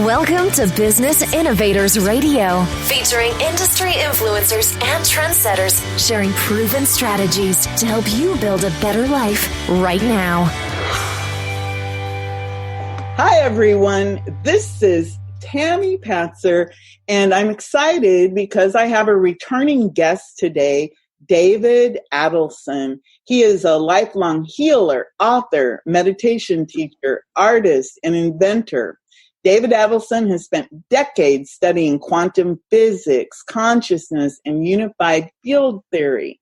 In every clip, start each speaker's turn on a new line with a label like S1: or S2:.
S1: Welcome to Business Innovators Radio, featuring industry influencers and trendsetters sharing proven strategies to help you build a better life right now.
S2: Hi, everyone. This is Tami Patzer, and I'm excited because I have a returning guest today, David Adelson. He is a lifelong healer, author, meditation teacher, artist, and inventor. David Adelson has spent decades studying quantum physics, consciousness, and unified field theory,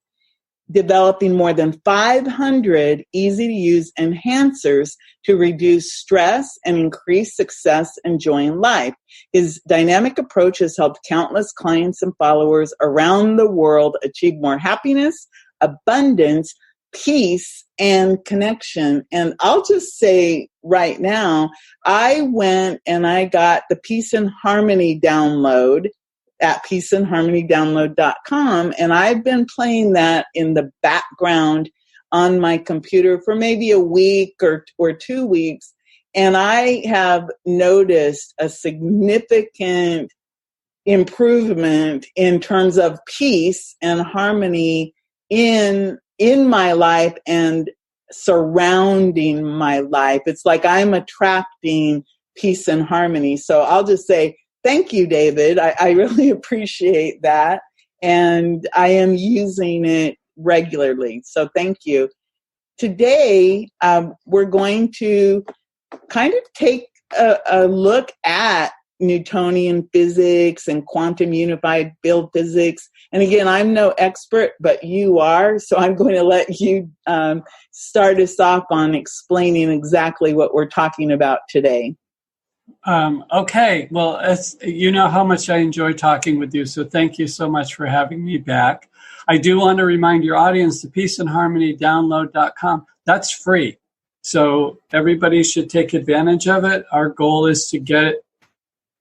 S2: developing more than 500 easy-to-use enhancers to reduce stress and increase success and joy in life. His dynamic approach has helped countless clients and followers around the world achieve more happiness, abundance, peace, and connection. And I'll just say right now, I went and I got the Peace and Harmony download at peaceandharmonydownload.com. And I've been playing that in the background on my computer for maybe a week or 2 weeks. And I have noticed a significant improvement in terms of peace and harmony in my life and surrounding my life. It's like I'm attracting peace and harmony. So I'll just say, thank you, David. I really appreciate that. And I am using it regularly. So thank you. Today, we're going to kind of take a look at Newtonian physics and quantum unified field physics. And again, I'm no expert, but you are. So I'm going to let you start us off on explaining exactly what we're talking about today.
S3: Okay. Well, you know how much I enjoy talking with you. So thank you so much for having me back. I do want to remind your audience, the peaceandharmonydownload.com, that's free. So everybody should take advantage of it. Our goal is to get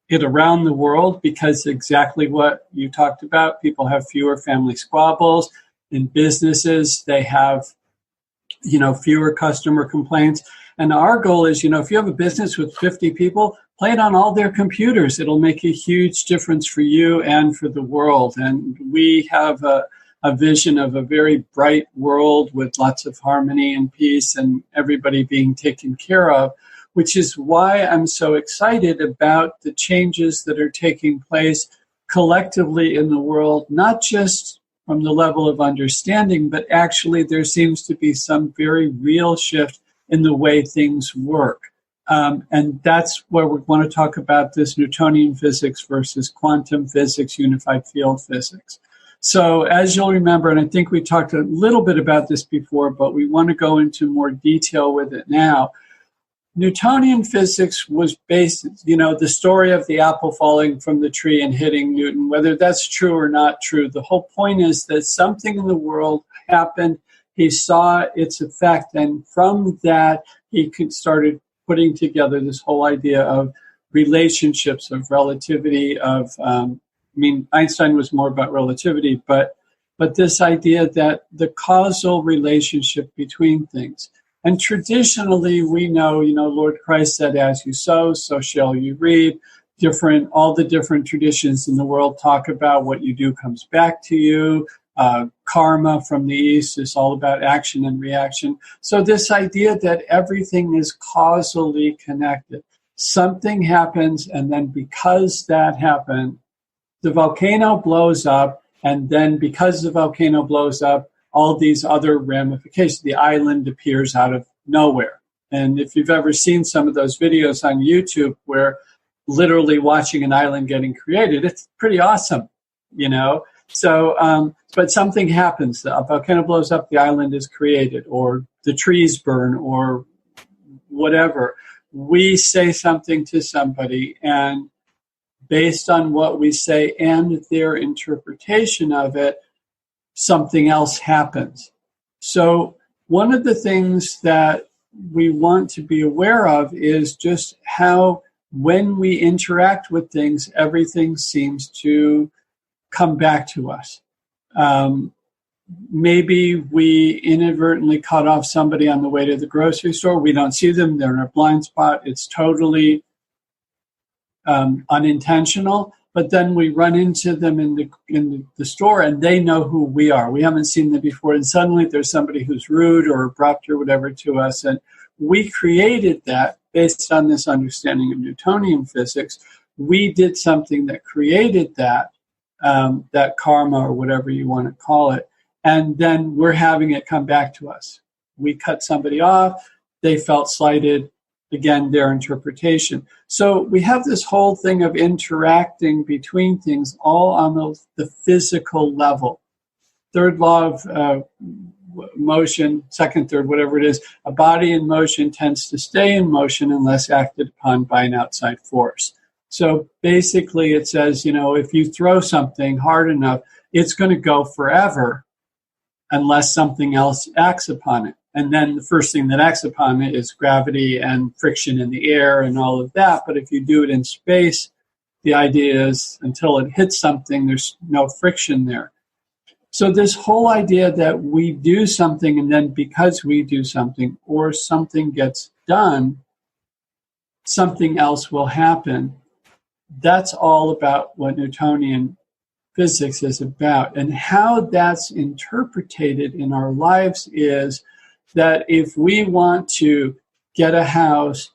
S3: it around the world because exactly what you talked about, people have fewer family squabbles. In businesses, they have, fewer customer complaints. And our goal is, if you have a business with 50 people, play it on all their computers. It'll make a huge difference for you and for the world. And we have a vision of a very bright world with lots of harmony and peace and everybody being taken care of, which is why I'm so excited about the changes that are taking place collectively in the world, not just from the level of understanding, but actually there seems to be some very real shift in the way things work. And that's where we want to talk about this Newtonian physics versus quantum physics, unified field physics. So as you'll remember, and I think we talked a little bit about this before, but we want to go into more detail with it now. Newtonian physics was based, the story of the apple falling from the tree and hitting Newton, whether that's true or not true. The whole point is that something in the world happened. He saw its effect, and from that, he started putting together this whole idea of relationships, of relativity, Einstein was more about relativity, but this idea that the causal relationship between things. And traditionally, we know, Lord Christ said, as you sow, so shall you reap. All the different traditions in the world talk about what you do comes back to you. Karma from the East is all about action and reaction. So this idea that everything is causally connected. Something happens, and then because that happened, the volcano blows up, and then because the volcano blows up, all these other ramifications, the island appears out of nowhere. And if you've ever seen some of those videos on YouTube where literally watching an island getting created, it's pretty awesome, So, but something happens. The volcano blows up, the island is created, or the trees burn, or whatever. We say something to somebody, and based on what we say and their interpretation of it, something else happens. So one of the things that we want to be aware of is just how when we interact with things, everything seems to come back to us. Maybe we inadvertently cut off somebody on the way to the grocery store. We don't see them. They're in a blind spot. It's totally unintentional, but then we run into them in the store and they know who we are. We haven't seen them before, and suddenly there's somebody who's rude or abrupt or whatever to us, and we created that based on this understanding of Newtonian physics. We did something that created that karma or whatever you want to call it, and then we're having it come back to us. We cut somebody off, they felt slighted, again, their interpretation. So we have this whole thing of interacting between things all on the physical level. Third law of motion, second, third, whatever it is, a body in motion tends to stay in motion unless acted upon by an outside force. So basically it says, if you throw something hard enough, it's going to go forever unless something else acts upon it. And then the first thing that acts upon it is gravity and friction in the air and all of that. But if you do it in space, the idea is until it hits something, there's no friction there. So this whole idea that we do something and then because we do something or something gets done, something else will happen. That's all about what Newtonian physics is about. And how that's interpreted in our lives is that if we want to get a house,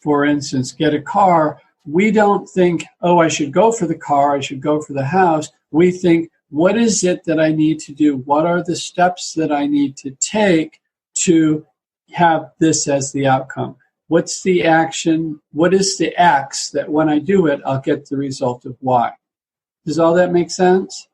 S3: for instance, get a car, we don't think, oh, I should go for the car, I should go for the house. We think, what is it that I need to do? What are the steps that I need to take to have this as the outcome? What's the action? What is the X that when I do it, I'll get the result of Y? Does all that make sense?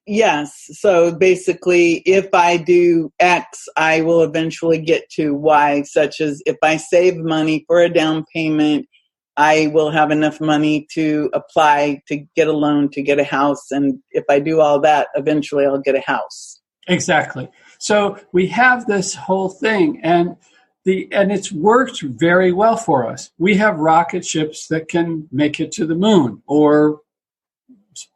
S2: Yes. So basically, if I do X, I will eventually get to Y, such as if I save money for a down payment, I will have enough money to apply to get a loan to get a house. And if I do all that, eventually I'll get a house.
S3: Exactly. So we have this whole thing, and it's worked very well for us. We have rocket ships that can make it to the moon, or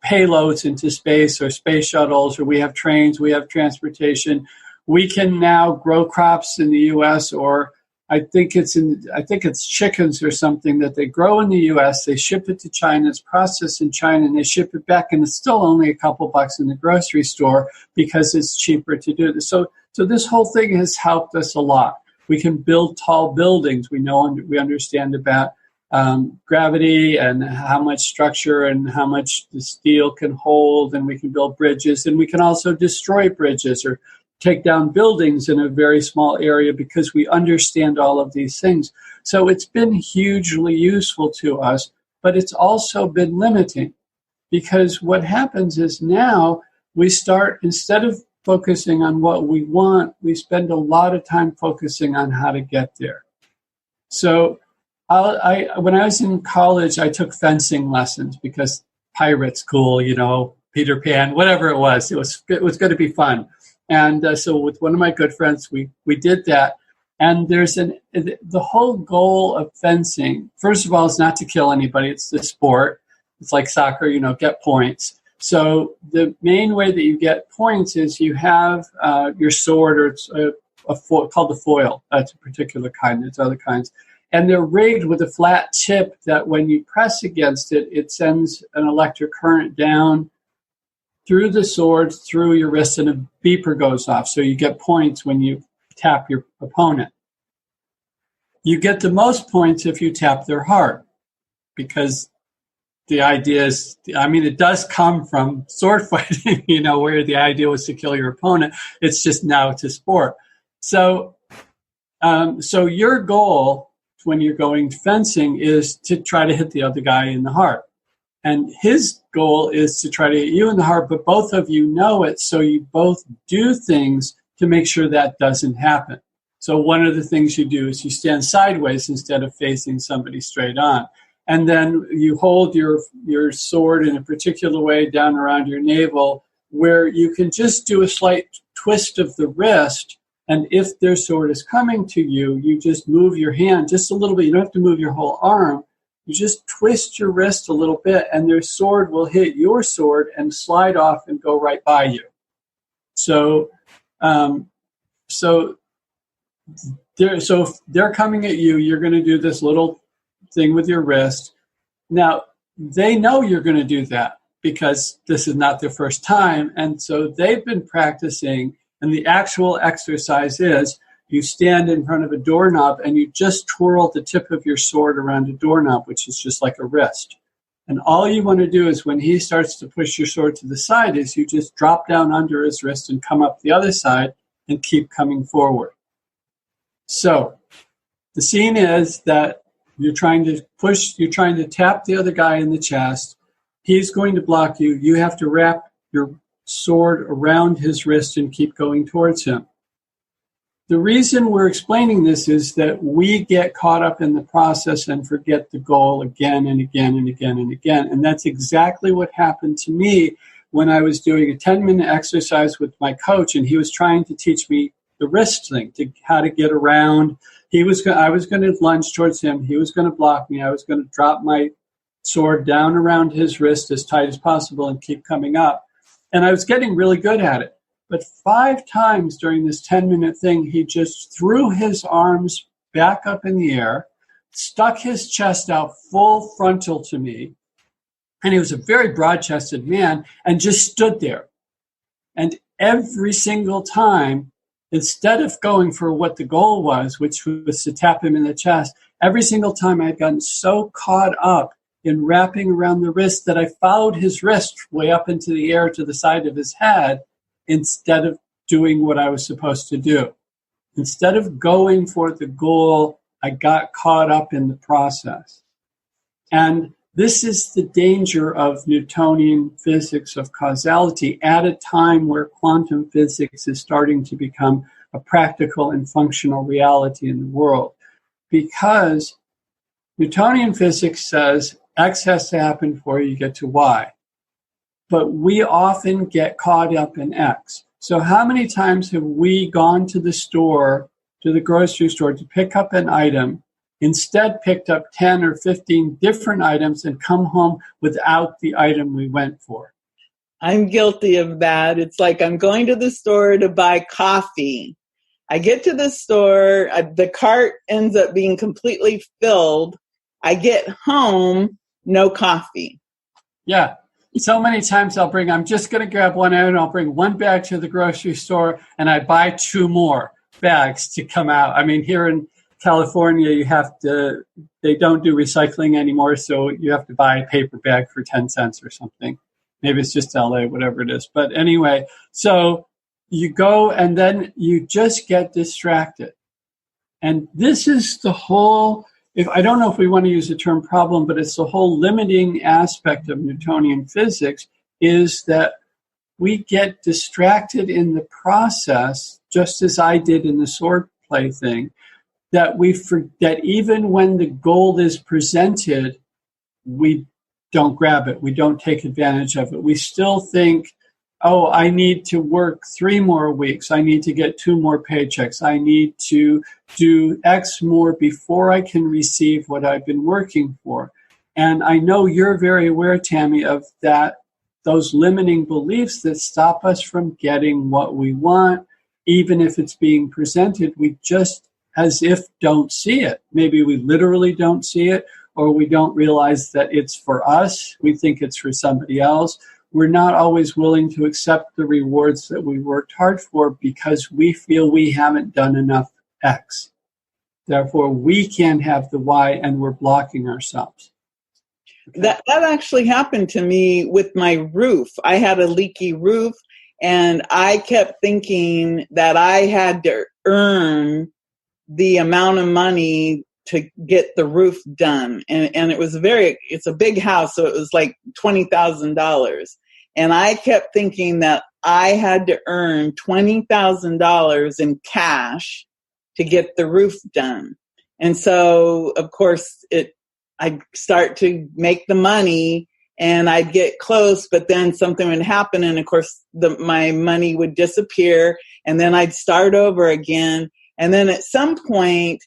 S3: payloads into space, or space shuttles, or we have trains, we have transportation. We can now grow crops in the U.S., or I think it's chickens or something that they grow in the U.S., they ship it to China, it's processed in China, and they ship it back, and it's still only a couple bucks in the grocery store because it's cheaper to do this. So this whole thing has helped us a lot. We can build tall buildings. We understand about gravity and how much structure and how much the steel can hold, and we can build bridges, and we can also destroy bridges or take down buildings in a very small area because we understand all of these things. So it's been hugely useful to us, but it's also been limiting, because what happens is now we start, instead of focusing on what we want, we spend a lot of time focusing on how to get there. So when I was in college, I took fencing lessons because pirates, cool, Peter Pan, whatever it was. It was going to be fun. And so with one of my good friends, we did that. And the whole goal of fencing, first of all, is not to kill anybody. It's the sport. It's like soccer, get points. So the main way that you get points is you have your sword, or it's called the foil. That's a particular kind. There's other kinds. And they're rigged with a flat tip that when you press against it, it sends an electric current down through the sword, through your wrist, and a beeper goes off. So you get points when you tap your opponent. You get the most points if you tap their heart, because the idea is, it does come from sword fighting, where the idea was to kill your opponent. It's just now it's a sport. So your goal when you're going fencing is to try to hit the other guy in the heart. And his goal is to try to hit you in the heart, but both of you know it, so you both do things to make sure that doesn't happen. So one of the things you do is you stand sideways instead of facing somebody straight on. And then you hold your sword in a particular way down around your navel, where you can just do a slight twist of the wrist. And if their sword is coming to you, you just move your hand just a little bit. You don't have to move your whole arm. You just twist your wrist a little bit, and their sword will hit your sword and slide off and go right by you. So if they're coming at you, you're going to do this little thing with your wrist. Now, they know you're going to do that because this is not their first time. And so they've been practicing. And the actual exercise is you stand in front of a doorknob and you just twirl the tip of your sword around a doorknob, which is just like a wrist. And all you want to do is when he starts to push your sword to the side is you just drop down under his wrist and come up the other side and keep coming forward. So the scene is that you're trying to tap the other guy in the chest. He's going to block you. You have to wrap your sword around his wrist and keep going towards him. The reason we're explaining this is that we get caught up in the process and forget the goal again and again and again and again. And that's exactly what happened to me when I was doing a 10-minute exercise with my coach, and he was trying to teach me the wrist thing, how to get around. I was going to lunge towards him. He was going to block me. I was going to drop my sword down around his wrist as tight as possible and keep coming up. And I was getting really good at it. But 5 times during this 10-minute thing, he just threw his arms back up in the air, stuck his chest out full frontal to me, and he was a very broad-chested man, and just stood there. And every single time, instead of going for what the goal was, which was to tap him in the chest, every single time I had gotten so caught up in wrapping around the wrist that I followed his wrist way up into the air to the side of his head, instead of doing what I was supposed to do. Instead of going for the goal, I got caught up in the process. And this is the danger of Newtonian physics of causality at a time where quantum physics is starting to become a practical and functional reality in the world. Because Newtonian physics says X has to happen before you get to Y. But we often get caught up in X. So how many times have we gone to the store, to the grocery store, to pick up an item, instead picked up 10 or 15 different items and come home without the item we went for?
S2: I'm guilty of that. It's like I'm going to the store to buy coffee. I get to the store, the cart ends up being completely filled. I get home, no coffee.
S3: Yeah. So many times I'm just going to grab one item, I'll bring one bag to the grocery store, and I buy 2 more bags to come out. I mean, here in California, they don't do recycling anymore, so you have to buy a paper bag for 10 cents or something. Maybe it's just LA, whatever it is. But anyway, so you go and then you just get distracted. And this is the whole... I don't know if we want to use the term problem, but it's the whole limiting aspect of Newtonian physics is that we get distracted in the process, just as I did in the sword play thing, that even when the goal is presented, we don't grab it. We don't take advantage of it. We still think, oh, I need to work 3 more weeks. I need to get 2 more paychecks. I need to do X more before I can receive what I've been working for. And I know you're very aware, Tami, of that, those limiting beliefs that stop us from getting what we want, even if it's being presented. We just, as if, don't see it. Maybe we literally don't see it, or we don't realize that it's for us. We think it's for somebody else. We're not always willing to accept the rewards that we worked hard for because we feel we haven't done enough X. Therefore, we can't have the Y, and we're blocking ourselves. Okay.
S2: That actually happened to me with my roof. I had a leaky roof, and I kept thinking that I had to earn the amount of money to get the roof done. And it's a big house, so it was like $20,000. And I kept thinking that I had to earn $20,000 in cash to get the roof done. And so, of course, I'd start to make the money and I'd get close, but then something would happen. And of course, my money would disappear, and then I'd start over again. And then at some point,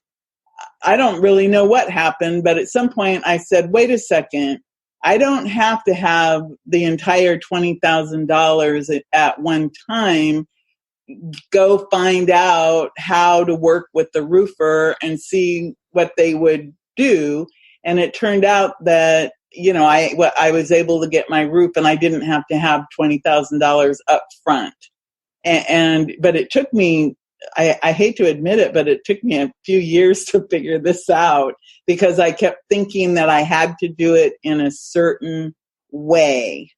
S2: I don't really know what happened, but at some point I said, wait a second, I don't have to have the entire $20,000 at one time. Go find out how to work with the roofer and see what they would do. And it turned out that I was able to get my roof, and I didn't have to have $20,000 up front. But it took me, I hate to admit it, but it took me a few years to figure this out, because I kept thinking that I had to do it in a certain way,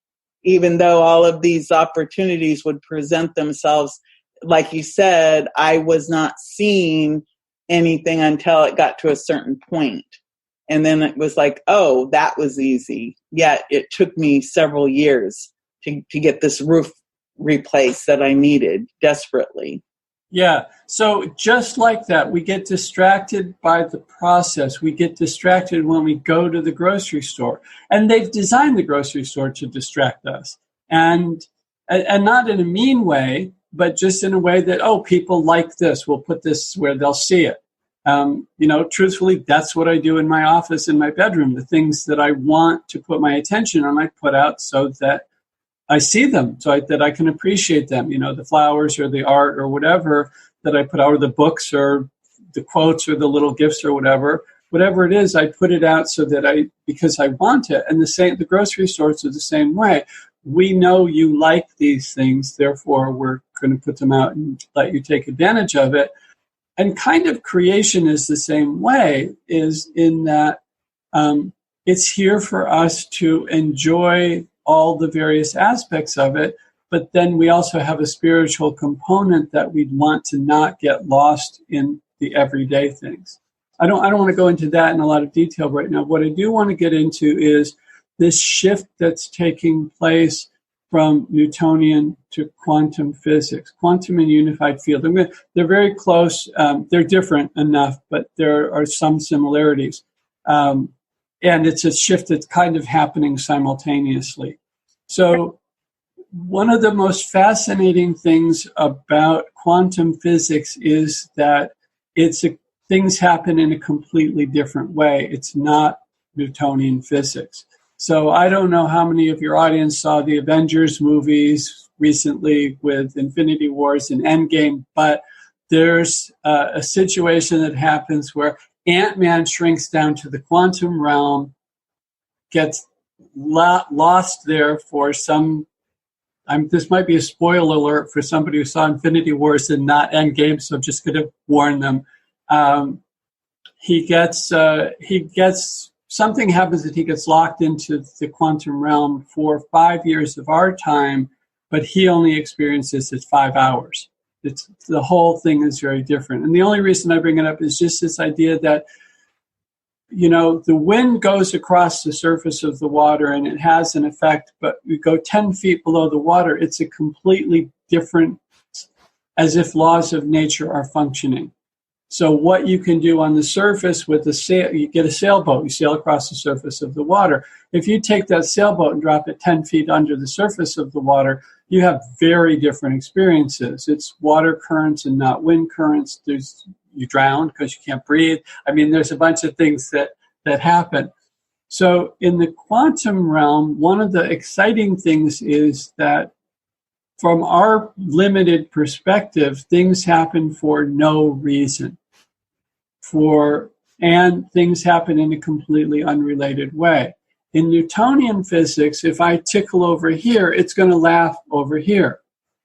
S2: even though all of these opportunities would present themselves. Like you said, I was not seeing anything until it got to a certain point. And then it was like, oh, that was easy. Yet it took me several years to get this roof replaced that I needed desperately.
S3: Yeah. So just like that, we get distracted by the process. We get distracted when we go to the grocery store. And they've designed the grocery store to distract us. And not in a mean way, but just in a way that, oh, people like this. We'll put this where they'll see it. Truthfully, that's what I do in my office, in my bedroom. The things that I want to put my attention on, I put out so that I see them, so that I can appreciate them. The flowers or the art or whatever that I put out, or the books or the quotes or the little gifts or whatever it is, I put it out so that because I want it. And the grocery stores are the same way. We know you like these things, therefore we're going to put them out and let you take advantage of it. And kind of creation is the same way, is in that it's here for us to enjoy all the various aspects of it, but then we also have a spiritual component that we want to not get lost in the everyday things. I don't want to go into that in a lot of detail right now. What I do want to get into is this shift that's taking place from Newtonian to quantum physics, quantum and unified field. They're very close. They're different enough, but there are some similarities. And it's a shift that's kind of happening simultaneously. So one of the most fascinating things about quantum physics is that things happen in a completely different way. It's not Newtonian physics. So I don't know how many of your audience saw the Avengers movies recently with Infinity Wars and Endgame, but there's a situation that happens where Ant-Man shrinks down to the quantum realm, gets lost there for some... this might be a spoiler alert for somebody who saw Infinity Wars and not Endgame, so I'm just going to warn them. Something happens that he gets locked into the quantum realm for 5 years of our time, but he only experiences it 5 hours. The whole thing is very different. And the only reason I bring it up is just this idea that, the wind goes across the surface of the water and it has an effect, but we go 10 feet below the water, it's a completely different, as if laws of nature are functioning. So what you can do on the surface with you get a sailboat, you sail across the surface of the water. If you take that sailboat and drop it 10 feet under the surface of the water, you have very different experiences. It's water currents and not wind currents. You drown because you can't breathe. There's a bunch of things that happen. So in the quantum realm, one of the exciting things is that from our limited perspective, things happen for no reason. And things happen in a completely unrelated way. In Newtonian physics, if I tickle over here, it's going to laugh over here.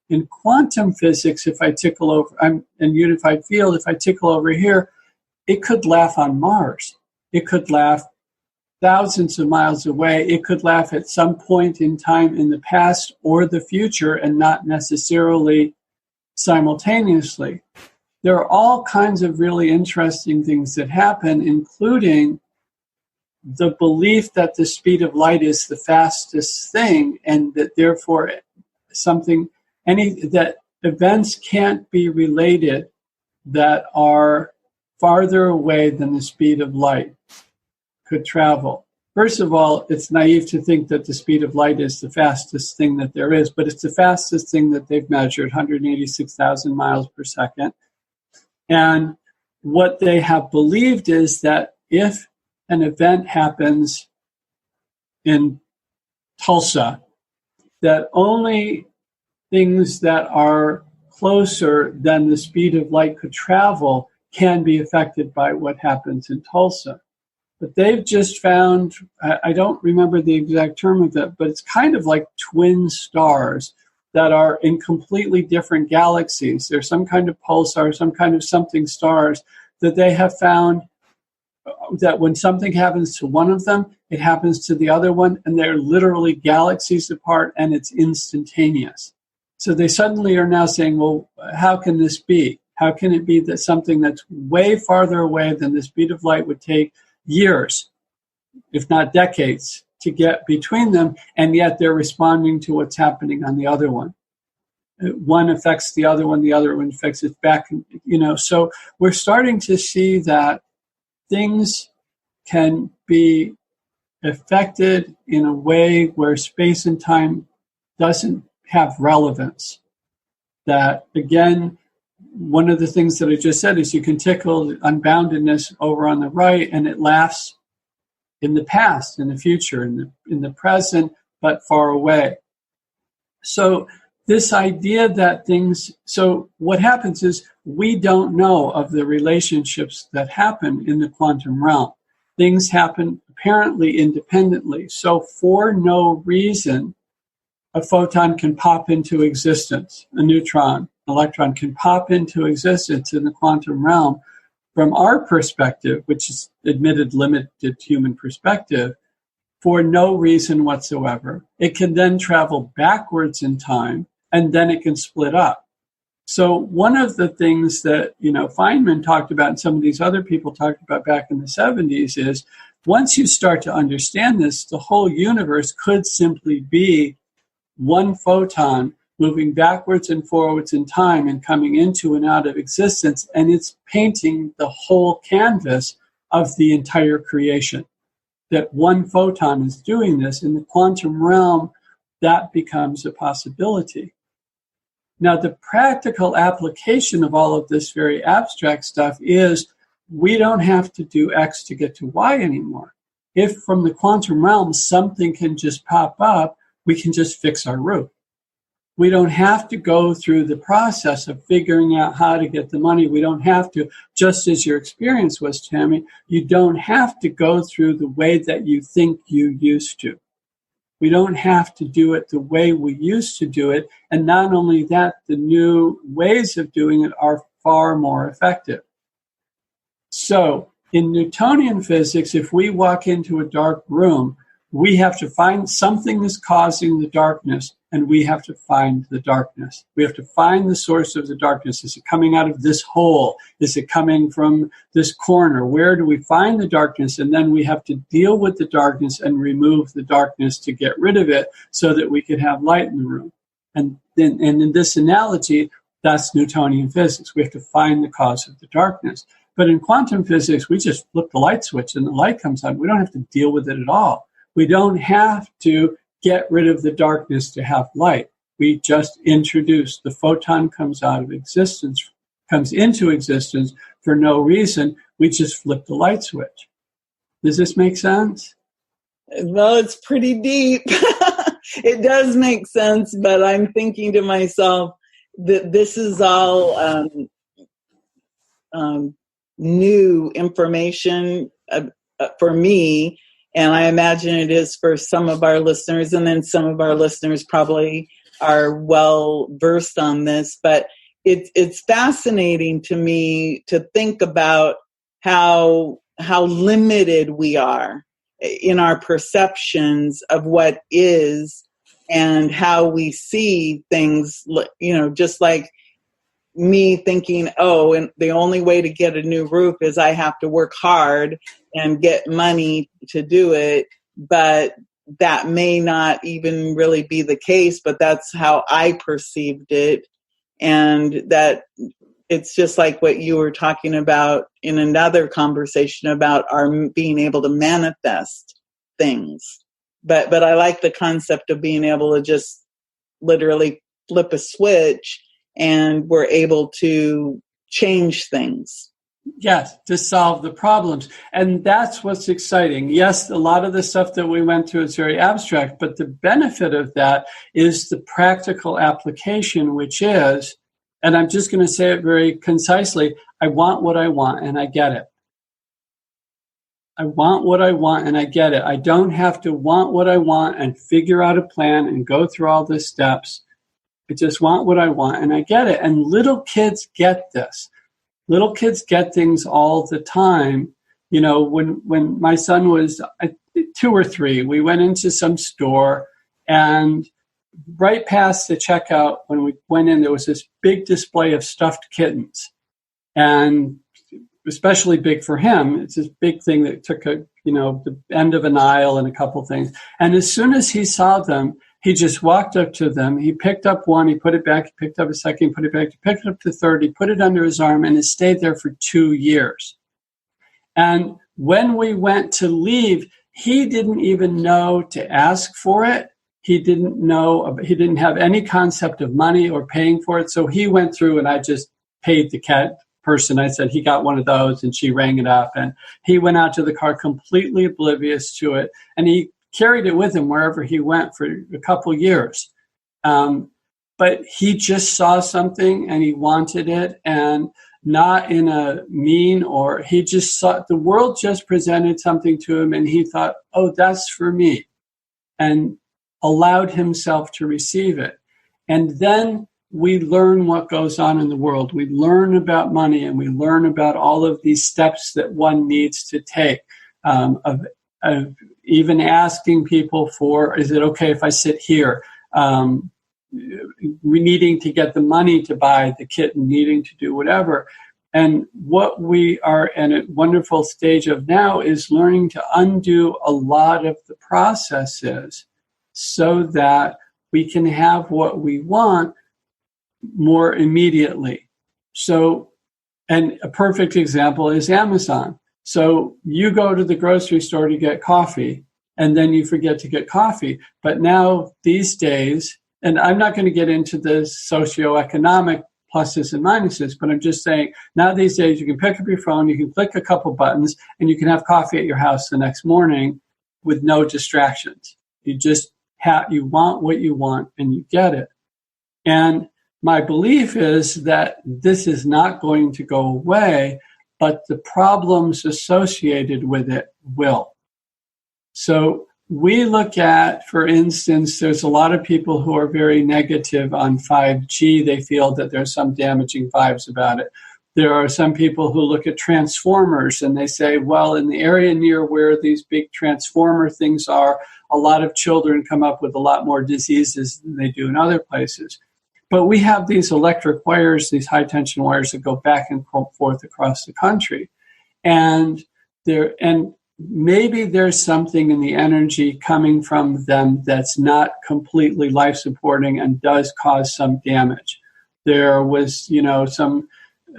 S3: In quantum physics, if I tickle over, in unified field, if I tickle over here, it could laugh on Mars. It could laugh thousands of miles away. It could laugh at some point in time in the past or the future, and not necessarily simultaneously. There are all kinds of really interesting things that happen, including the belief that the speed of light is the fastest thing, and that therefore that events can't be related that are farther away than the speed of light could travel. First of all, it's naive to think that the speed of light is the fastest thing that there is, but it's the fastest thing that they've measured, 186,000 miles per second. And what they have believed is that if an event happens in Tulsa, that only things that are closer than the speed of light could travel can be affected by what happens in Tulsa. but they've just found, I don't remember the exact term of that, but it's kind of like twin stars that are in completely different galaxies. There's some kind of pulsar, some kind of something stars that they have found that when something happens to one of them, it happens to the other one, and they're literally galaxies apart, and it's instantaneous. So they suddenly are now saying, well, how can this be? How can it be that something that's way farther away than the speed of light would take years, if not decades, to get between them, and yet they're responding to what's happening on the other one? One affects the other one affects it back, so we're starting to see that things can be affected in a way where space and time doesn't have relevance. That, again, one of the things that I just said is you can tickle unboundedness over on the right, and it laughs in the past, in the future, in the present, but far away. So this idea that so what happens is we don't know of the relationships that happen in the quantum realm. Things happen apparently independently. So for no reason, a photon can pop into existence. A neutron, electron can pop into existence in the quantum realm. From our perspective, which is admitted limited human perspective, for no reason whatsoever. It can then travel backwards in time, and then it can split up. So one of the things that, Feynman talked about and some of these other people talked about back in the 70s is once you start to understand this, the whole universe could simply be one photon moving backwards and forwards in time and coming into and out of existence, and it's painting the whole canvas of the entire creation. That one photon is doing this. In the quantum realm, that becomes a possibility. Now, the practical application of all of this very abstract stuff is we don't have to do X to get to Y anymore. If from the quantum realm something can just pop up, we can just fix our roof. We don't have to go through the process of figuring out how to get the money. We don't have to, just as your experience was, Tami, you don't have to go through the way that you think you used to. We don't have to do it the way we used to do it. And not only that, the new ways of doing it are far more effective. So in Newtonian physics, if we walk into a dark room, we have to find something that's causing the darkness, and we have to find the darkness. We have to find the source of the darkness. Is it coming out of this hole? Is it coming from this corner? Where do we find the darkness? And then we have to deal with the darkness and remove the darkness to get rid of it so that we could have light in the room. And in this analogy, that's Newtonian physics. We have to find the cause of the darkness. But in quantum physics, we just flip the light switch and the light comes on. We don't have to deal with it at all. We don't have to get rid of the darkness to have light. We just introduce the photon comes into existence for no reason. We just flip the light switch. Does this make sense?
S2: Well, it's pretty deep. It does make sense, but I'm thinking to myself that this is all new information for me. And I imagine it is for some of our listeners, and then some of our listeners probably are well versed on this. But it's fascinating to me to think about how limited we are in our perceptions of what is and how we see things. Just like me thinking, and the only way to get a new roof is I have to work hard and get money to do it. But that may not even really be the case, but that's how I perceived it. And that it's just like what you were talking about in another conversation about our being able to manifest things. But I like the concept of being able to just literally flip a switch and we're able to change things.
S3: Yes, to solve the problems. And that's what's exciting. Yes, a lot of the stuff that we went through is very abstract, but the benefit of that is the practical application, which is, and I'm just going to say it very concisely, I want what I want and I get it. I want what I want and I get it. I don't have to want what I want and figure out a plan and go through all the steps. I just want what I want and I get it. And little kids get this. Little kids get things all the time. You know, when my son was 2 or 3, we went into some store, and right past the checkout, when we went in, there was this big display of stuffed kittens. And especially big for him, it's this big thing that took the end of an aisle and a couple things. And as soon as he saw them, he just walked up to them. He picked up one, he put it back, he picked up a second, he put it back, he picked up the third, he put it under his arm, and it stayed there for 2 years. And when we went to leave, he didn't even know to ask for it. He didn't have any concept of money or paying for it. So he went through, and I just paid the cat person. I said, he got one of those, and she rang it up. And he went out to the car completely oblivious to it. And he carried it with him wherever he went for a couple years. But he just saw something and he wanted it, and not in a mean, or he just saw the world just presented something to him and he thought, oh, that's for me, and allowed himself to receive it. And then we learn what goes on in the world. We learn about money, and we learn about all of these steps that one needs to take, of even asking people for, is it okay if I sit here? We needing to get the money to buy the kitten, needing to do whatever. And what we are in a wonderful stage of now is learning to undo a lot of the processes so that we can have what we want more immediately. So, and a perfect example is Amazon. So you go to the grocery store to get coffee, and then you forget to get coffee. But now these days, and I'm not going to get into the socioeconomic pluses and minuses, but I'm just saying now these days you can pick up your phone, you can click a couple buttons, and you can have coffee at your house the next morning with no distractions. You just you want what you want and you get it. And my belief is that this is not going to go away, but the problems associated with it will. So we look at, for instance, there's a lot of people who are very negative on 5G. They feel that there's some damaging vibes about it. There are some people who look at transformers and they say, well, in the area near where these big transformer things are, a lot of children come up with a lot more diseases than they do in other places. But we have these electric wires, these high-tension wires that go back and forth across the country. And maybe there's something in the energy coming from them that's not completely life-supporting and does cause some damage. There was, some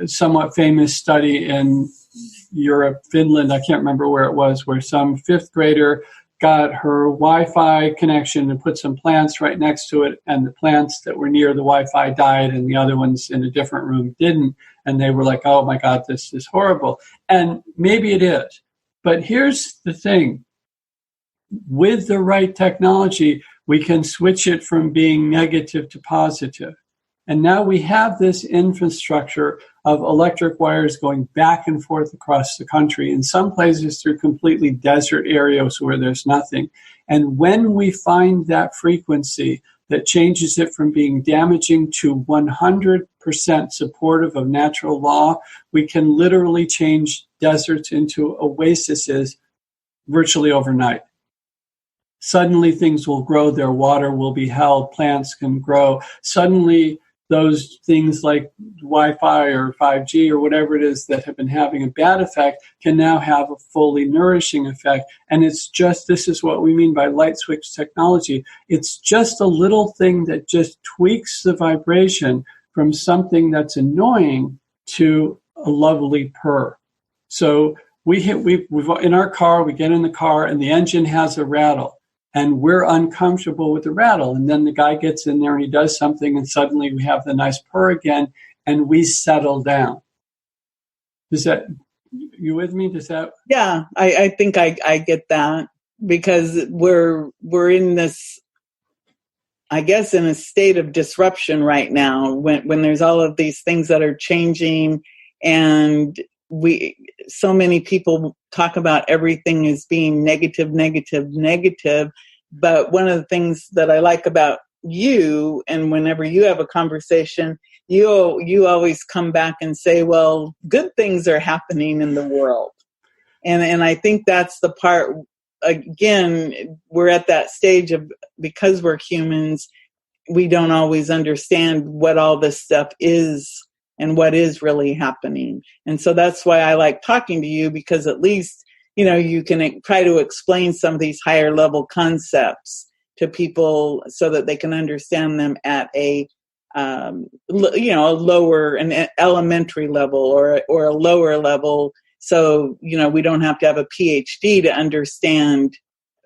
S3: somewhat famous study in Europe, Finland, I can't remember where it was, where some 5th grader got her Wi-Fi connection and put some plants right next to it, and the plants that were near the Wi-Fi died and the other ones in a different room didn't. And they were like, oh my God, this is horrible. And maybe it is. But here's the thing. With the right technology, we can switch it from being negative to positive. And now we have this infrastructure of electric wires going back and forth across the country, in some places through completely desert areas where there's nothing. And when we find that frequency that changes it from being damaging to 100% supportive of natural law, we can literally change deserts into oases virtually overnight. Suddenly things will grow, their water will be held, plants can grow. Suddenly those things like Wi-Fi or 5G or whatever it is that have been having a bad effect can now have a fully nourishing effect. And it's just, this is what we mean by light switch technology. It's just a little thing that just tweaks the vibration from something that's annoying to a lovely purr. So we've in our car, we get in the car and the engine has a rattle. And we're uncomfortable with the rattle. And then the guy gets in there and he does something, and suddenly we have the nice purr again, and we settle down. You with me?
S2: Yeah, I think I get that, because we're in this, I guess, in a state of disruption right now when there's all of these things that are changing, and so many people talk about everything as being negative, negative, negative. But one of the things that I like about you, and whenever you have a conversation, you always come back and say, well, good things are happening in the world. And I think that's the part, again, we're at that stage of, because we're humans, we don't always understand what all this stuff is and what is really happening. And so that's why I like talking to you, because at least, you can try to explain some of these higher level concepts to people so that they can understand them at a lower, an elementary level or a lower level. So, we don't have to have a PhD to understand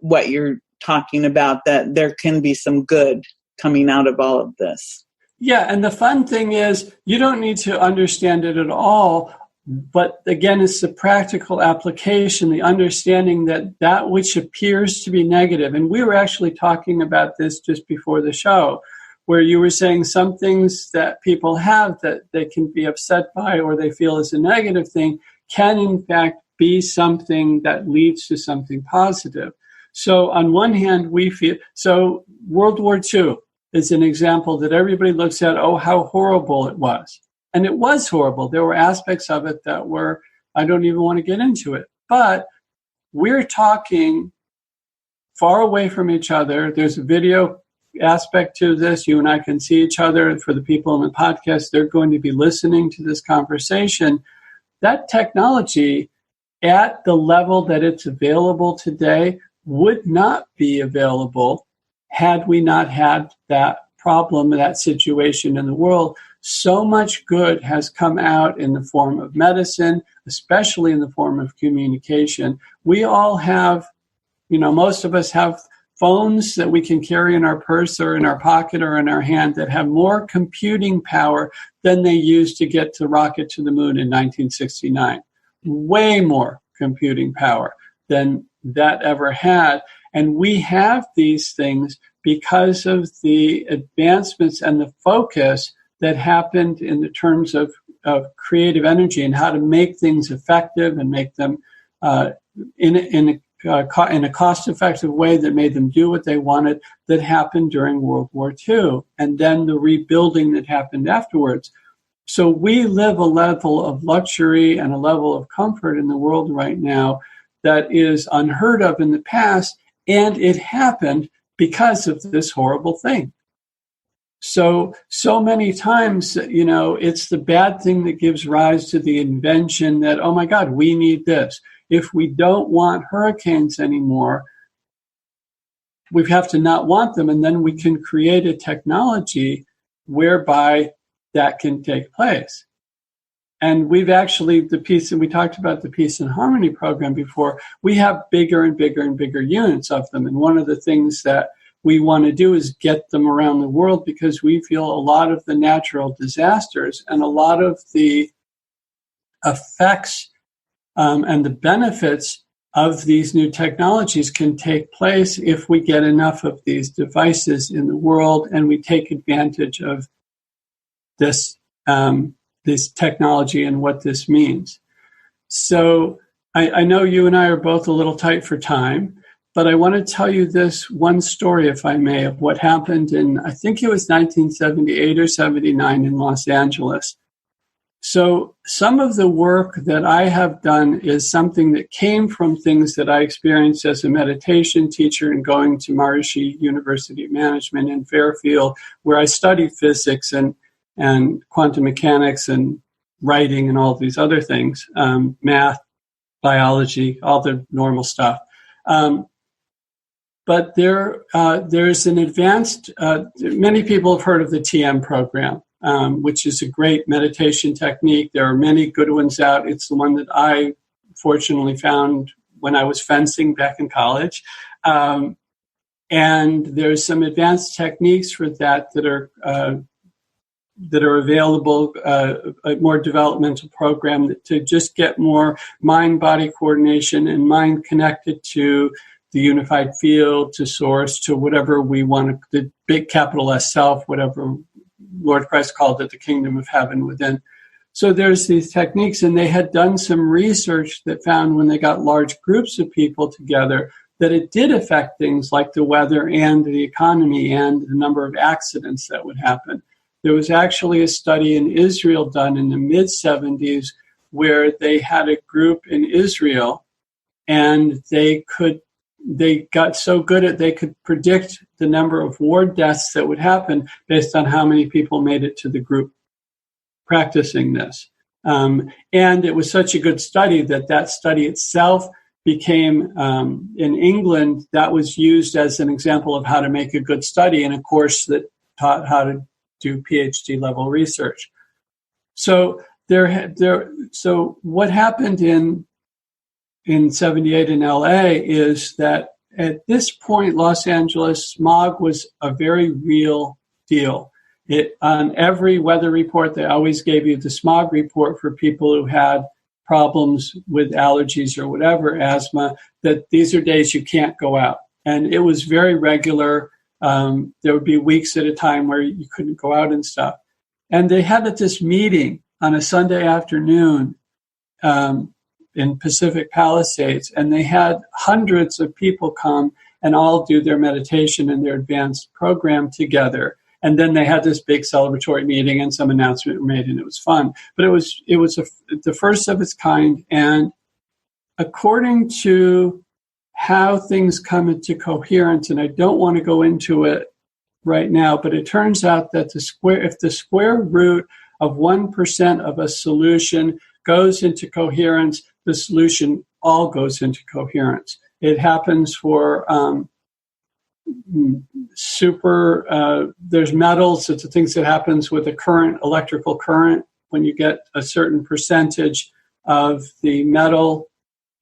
S2: what you're talking about, that there can be some good coming out of all of this.
S3: Yeah, and the fun thing is you don't need to understand it at all, but again, it's the practical application, the understanding that which appears to be negative. And we were actually talking about this just before the show, where you were saying some things that people have that they can be upset by or they feel is a negative thing can in fact be something that leads to something positive. So on one hand, we feel, so World War II is an example that everybody looks at, oh, how horrible it was. And it was horrible. There were aspects of it that were, I don't even want to get into it. But we're talking far away from each other. There's a video aspect to this. You and I can see each other. For the people in the podcast, they're going to be listening to this conversation. That technology at the level that it's available today would not be available had we not had that problem, that situation in the world. So much good has come out in the form of medicine, especially in the form of communication. We all have, most of us have phones that we can carry in our purse or in our pocket or in our hand that have more computing power than they used to get the rocket to the moon in 1969. Way more computing power than that ever had. And we have these things because of the advancements and the focus that happened in the terms of creative energy and how to make things effective and make them in a cost-effective way that made them do what they wanted, that happened during World War II, and then the rebuilding that happened afterwards. So we live a level of luxury and a level of comfort in the world right now that is unheard of in the past, and it happened because of this horrible thing. So many times, it's the bad thing that gives rise to the invention that, oh my God, we need this. If we don't want hurricanes anymore, we have to not want them, and then we can create a technology whereby that can take place. And we've actually, the piece that we talked about, the Peace and Harmony program before, we have bigger and bigger and bigger units of them. And one of the things that we want to do is get them around the world, because we feel a lot of the natural disasters and a lot of the effects and the benefits of these new technologies can take place if we get enough of these devices in the world and we take advantage of this technology and what this means. So I know you and I are both a little tight for time, but I want to tell you this one story, if I may, of what happened in, I think it was 1978 or 79 in Los Angeles. So some of the work that I have done is something that came from things that I experienced as a meditation teacher and going to Maharishi University of Management in Fairfield, where I studied physics and quantum mechanics and writing and all these other things, math, biology, all the normal stuff. But there's an advanced, many people have heard of the TM program, which is a great meditation technique. There are many good ones out. It's the one that I fortunately found when I was fencing back in college. And there's some advanced techniques for that are available, a more developmental program to just get more mind-body coordination and mind connected to the unified field, to source, to whatever we want, the big capital S self, whatever Lord Christ called it, the kingdom of heaven within. So there's these techniques, and they had done some research that found when they got large groups of people together that it did affect things like the weather and the economy and the number of accidents that would happen. There was actually a study in Israel done in the mid-70s where they had a group in Israel, and they got so good at they could predict the number of war deaths that would happen based on how many people made it to the group practicing this. And it was such a good study that study itself became, in England, that was used as an example of how to make a good study in a course that taught how to do PhD level research. So so what happened in 78 in LA is that at this point, Los Angeles, smog was a very real deal. On every weather report, they always gave you the smog report for people who had problems with allergies or whatever, asthma, that these are days you can't go out. And it was very regular. There would be weeks at a time where you couldn't go out and stuff. And they had this meeting on a Sunday afternoon in Pacific Palisades, and they had hundreds of people come and all do their meditation and their advanced program together. And then they had this big celebratory meeting, and some announcement were made, and it was fun. But it was the first of its kind. And according to how things come into coherence, and I don't want to go into it right now, but it turns out that if the square root of 1% of a solution goes into coherence, the solution all goes into coherence. It happens for there's metals. It's the things that happens with a current, electrical current, when you get a certain percentage of the metal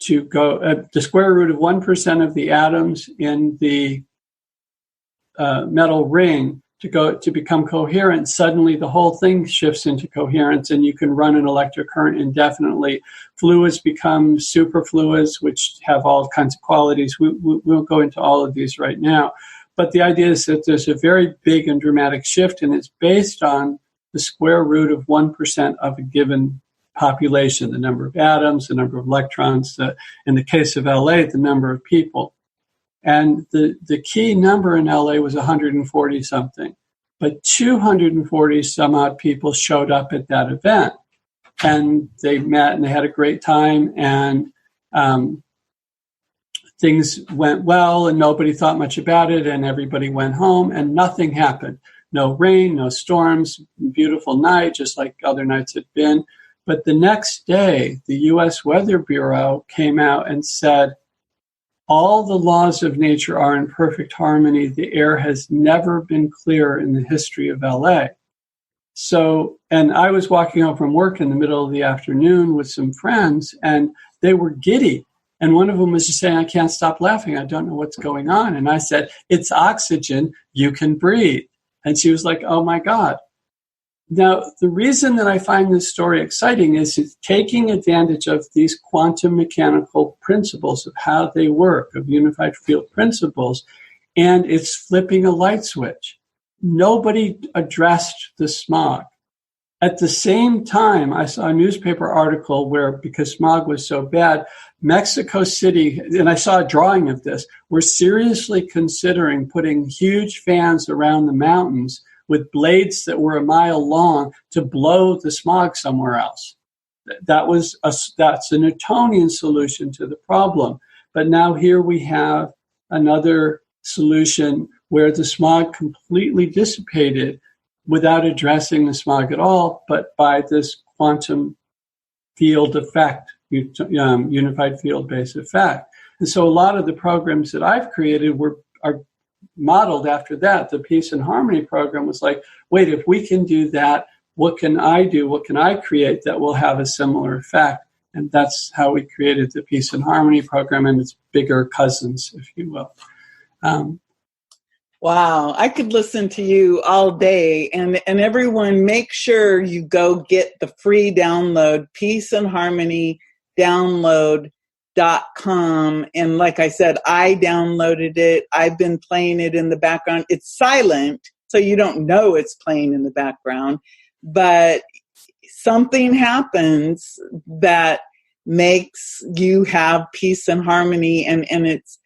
S3: to go, the square root of 1% of the atoms in the metal ring to become coherent, suddenly the whole thing shifts into coherence, and you can run an electric current indefinitely. Fluids become superfluids, which have all kinds of qualities. We won't go into all of these right now. But the idea is that there's a very big and dramatic shift, and it's based on the square root of 1% of a given population, the number of atoms, the number of electrons, in the case of LA, the number of people. And the key number in LA was 140 something, but 240 some odd people showed up at that event, and they met and they had a great time, and things went well, and nobody thought much about it, and everybody went home, and nothing happened. No rain, no storms, beautiful night, just like other nights had been. But the next day, the U.S. Weather Bureau came out and said, all the laws of nature are in perfect harmony. The air has never been clearer in the history of LA. So, and I was walking home from work in the middle of the afternoon with some friends, and they were giddy. And one of them was just saying, I can't stop laughing. I don't know what's going on. And I said, it's oxygen. You can breathe. And she was like, oh my God. Now, the reason that I find this story exciting is it's taking advantage of these quantum mechanical principles of how they work, of unified field principles, and it's flipping a light switch. Nobody addressed the smog. At the same time, I saw a newspaper article where, because smog was so bad, Mexico City, and I saw a drawing of this, were seriously considering putting huge fans around the mountains with blades that were a mile long to blow the smog somewhere else. That's a Newtonian solution to the problem. But now here we have another solution where the smog completely dissipated without addressing the smog at all, but by this quantum field effect, unified field-based effect. And so a lot of the programs that I've created are modeled after that. The Peace and Harmony program was like, wait, if we can do that, what can I do? What can I create that will have a similar effect? And that's how we created the Peace and Harmony program and its bigger cousins, if you will.
S2: Wow, I could listen to you all day. And everyone, make sure you go get the free download, Peace and Harmony download.com. And like I said, I downloaded it. I've been playing it in the background. It's silent, so you don't know it's playing in the background. But something happens that makes you have peace and harmony. And it's,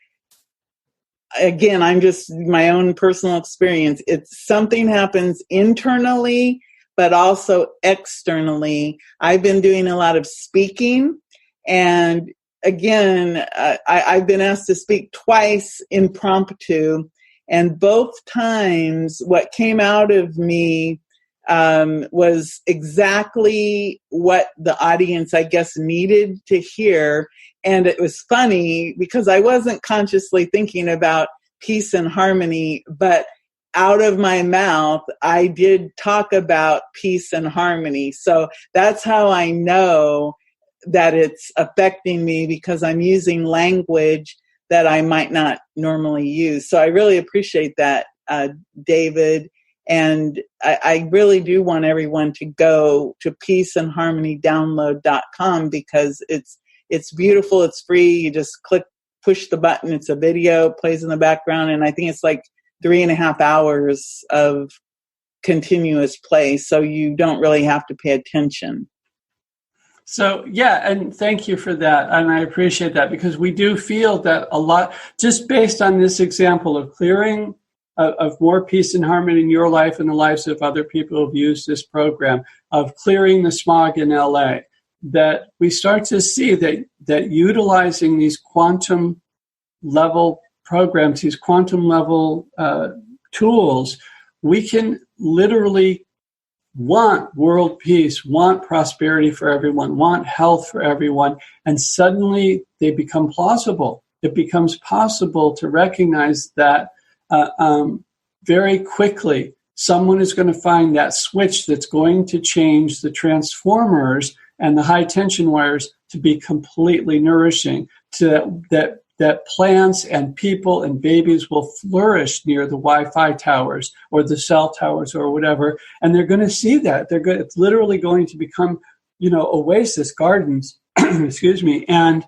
S2: again, I'm just my own personal experience. It's something happens internally, but also externally. I've been doing a lot of speaking, and again, I've been asked to speak twice impromptu, and both times what came out of me was exactly what the audience, I guess, needed to hear. And it was funny because I wasn't consciously thinking about peace and harmony, but out of my mouth, I did talk about peace and harmony. So that's how I know that it's affecting me, because I'm using language that I might not normally use. So I really appreciate that, David. And I really do want everyone to go to peaceandharmonydownload.com, because it's beautiful. It's free. You just push the button. It's a video, plays in the background. And I think it's like 3.5 hours of continuous play. So you don't really have to pay attention.
S3: So, yeah, and thank you for that. And I appreciate that, because we do feel that a lot, just based on this example of clearing of more peace and harmony in your life and the lives of other people who have used this program, of clearing the smog in LA, that we start to see that utilizing these quantum level programs, these quantum level tools, we can literally want world peace, want prosperity for everyone, want health for everyone, and suddenly they become plausible. It becomes possible to recognize that very quickly someone is going to find that switch that's going to change the transformers and the high tension wires to be completely nourishing, to that plants and people and babies will flourish near the Wi-Fi towers or the cell towers or whatever, and they're going to see that. It's literally going to become, oasis gardens, excuse me, and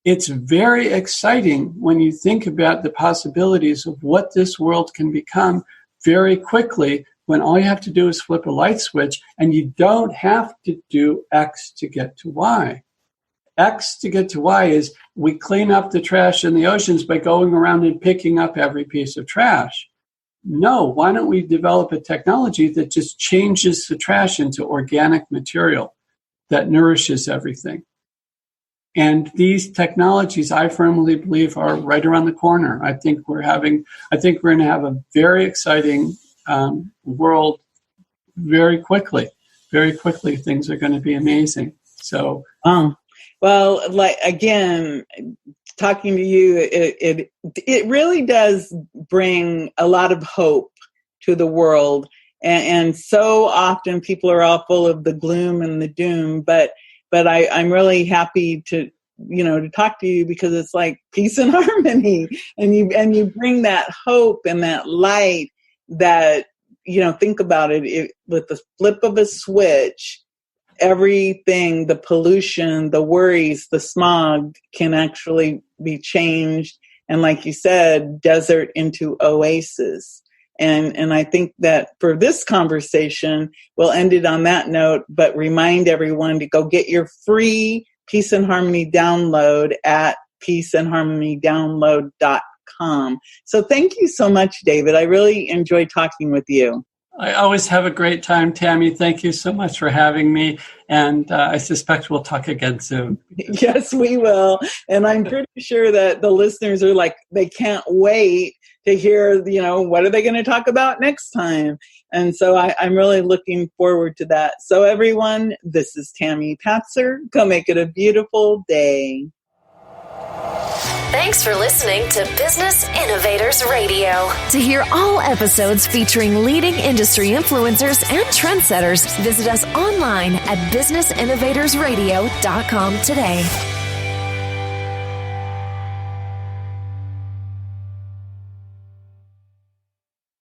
S3: it's very exciting when you think about the possibilities of what this world can become very quickly, when all you have to do is flip a light switch, and you don't have to do X to get to Y. X to get to Y is we clean up the trash in the oceans by going around and picking up every piece of trash. No, why don't we develop a technology that just changes the trash into organic material that nourishes everything? And these technologies, I firmly believe, are right around the corner. I think we're going to have a very exciting world very quickly. Very quickly, things are going to be amazing. So,
S2: well, like, again, talking to you, it really does bring a lot of hope to the world. And so often people are all full of the gloom and the doom, but I'm really happy to talk to you, because it's like peace and harmony, and you bring that hope and that light that, think about it, with the flip of a switch, everything, the pollution, the worries, the smog can actually be changed. And like you said, desert into oasis. And I think that for this conversation, we'll end it on that note, but remind everyone to go get your free Peace and Harmony download at peaceandharmonydownload.com. So thank you so much, David. I really enjoy talking with you.
S3: I always have a great time, Tami. Thank you so much for having me. And I suspect we'll talk again soon.
S2: Yes, we will. And I'm pretty sure that the listeners are like, they can't wait to hear, what are they going to talk about next time? And so I'm really looking forward to that. So everyone, this is Tami Patzer. Go make it a beautiful day.
S1: Thanks for listening to Business Innovators Radio. To hear all episodes featuring leading industry influencers and trendsetters, visit us online at businessinnovatorsradio.com today.